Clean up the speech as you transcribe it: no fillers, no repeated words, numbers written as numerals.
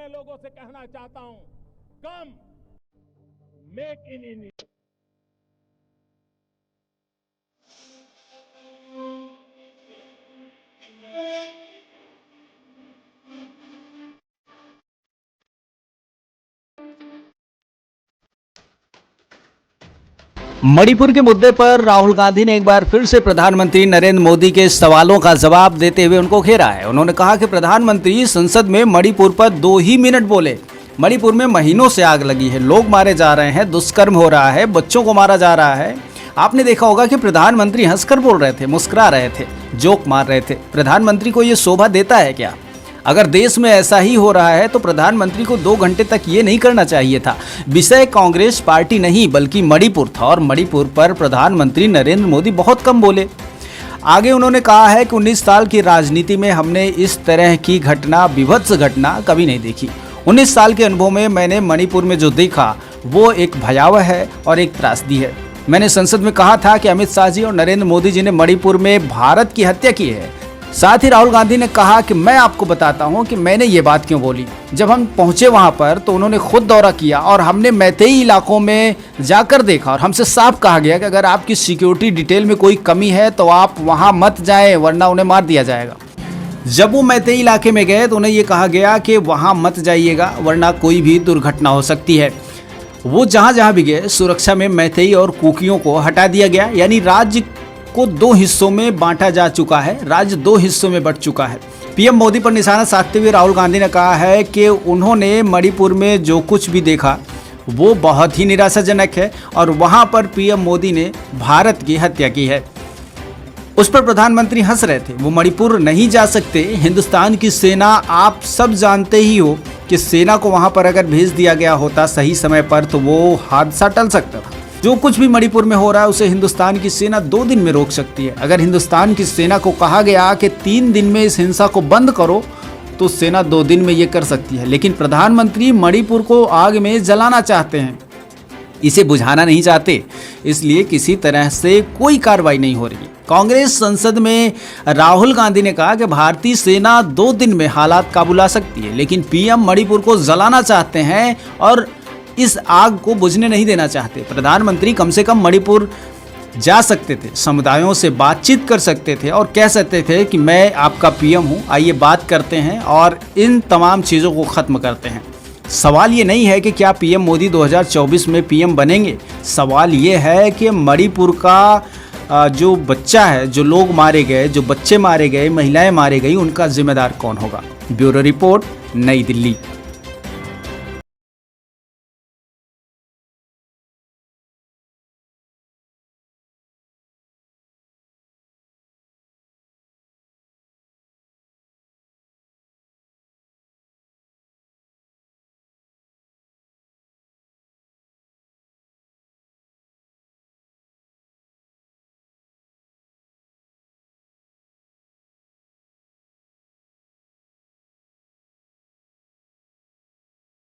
लोगों से कहना चाहता हूं, कम मेक इन इंडिया। मणिपुर के मुद्दे पर राहुल गांधी ने एक बार फिर से प्रधानमंत्री नरेंद्र मोदी के सवालों का जवाब देते हुए उनको घेरा है। उन्होंने कहा कि प्रधानमंत्री संसद में मणिपुर पर 2 ही मिनट बोले। मणिपुर में महीनों से आग लगी है, लोग मारे जा रहे हैं, दुष्कर्म हो रहा है, बच्चों को मारा जा रहा है। आपने देखा होगा कि प्रधानमंत्री हंसकर बोल रहे थे, मुस्कुरा रहे थे, जोक मार रहे थे। प्रधानमंत्री को ये शोभा देता है क्या? अगर देश में ऐसा ही हो रहा है तो प्रधानमंत्री को 2 घंटे तक ये नहीं करना चाहिए था। विषय कांग्रेस पार्टी नहीं बल्कि मणिपुर था और मणिपुर पर प्रधानमंत्री नरेंद्र मोदी बहुत कम बोले। आगे उन्होंने कहा है कि 19 साल की राजनीति में हमने इस तरह की घटना, विभत्स घटना कभी नहीं देखी। 19 साल के अनुभव में मैंने मणिपुर में जो देखा वो एक भयावह है और एक त्रासदी है। मैंने संसद में कहा था कि अमित शाह जी और नरेंद्र मोदी जी ने मणिपुर में भारत की हत्या की है। साथ ही राहुल गांधी ने कहा कि मैं आपको बताता हूं कि मैंने ये बात क्यों बोली। जब हम पहुंचे वहां पर तो उन्होंने खुद दौरा किया और हमने मैतेई इलाकों में जाकर देखा और हमसे साफ कहा गया कि अगर आपकी सिक्योरिटी डिटेल में कोई कमी है तो आप वहां मत जाएं वरना उन्हें मार दिया जाएगा। जब वो मैतेई इलाके में गए तो उन्हें ये कहा गया कि वहां मत जाइएगा वरना कोई भी दुर्घटना हो सकती है। वो जहां जहां भी गए सुरक्षा में मैतेई और कुकियों को हटा दिया गया, यानी राज्य को 2 हिस्सों में बांटा जा चुका है। राज्य 2 हिस्सों में बंट चुका है। पीएम मोदी पर निशाना साधते हुए राहुल गांधी ने कहा है कि उन्होंने मणिपुर में जो कुछ भी देखा वो बहुत ही निराशाजनक है और वहां पर पीएम मोदी ने भारत की हत्या की है। उस पर प्रधानमंत्री हंस रहे थे। वो मणिपुर नहीं जा सकते। हिंदुस्तान की सेना, आप सब जानते ही हो कि सेना को वहां पर अगर भेज दिया गया होता सही समय पर तो वो हादसा टल सकता था। जो कुछ भी मणिपुर में हो रहा है उसे हिंदुस्तान की सेना 2 दिन में रोक सकती है। अगर हिंदुस्तान की सेना को कहा गया कि 3 दिन में इस हिंसा को बंद करो तो सेना 2 दिन में ये कर सकती है। लेकिन प्रधानमंत्री मणिपुर को आग में जलाना चाहते हैं, इसे बुझाना नहीं चाहते, इसलिए किसी तरह से कोई कार्रवाई नहीं हो रही। कांग्रेस संसद में राहुल गांधी ने कहा कि भारतीय सेना 2 दिन में हालात काबू ला सकती है, लेकिन पीएम मणिपुर को जलाना चाहते हैं और इस आग को बुझने नहीं देना चाहते। प्रधानमंत्री कम से कम मणिपुर जा सकते थे, समुदायों से बातचीत कर सकते थे और कह सकते थे कि मैं आपका पीएम हूं, आइए बात करते हैं और इन तमाम चीज़ों को ख़त्म करते हैं। सवाल ये नहीं है कि क्या पीएम मोदी 2024 में पीएम बनेंगे। सवाल ये है कि मणिपुर का जो बच्चा है, जो लोग मारे गए, जो बच्चे मारे गए, महिलाएं मारे गई, उनका जिम्मेदार कौन होगा। ब्यूरो रिपोर्ट, नई दिल्ली।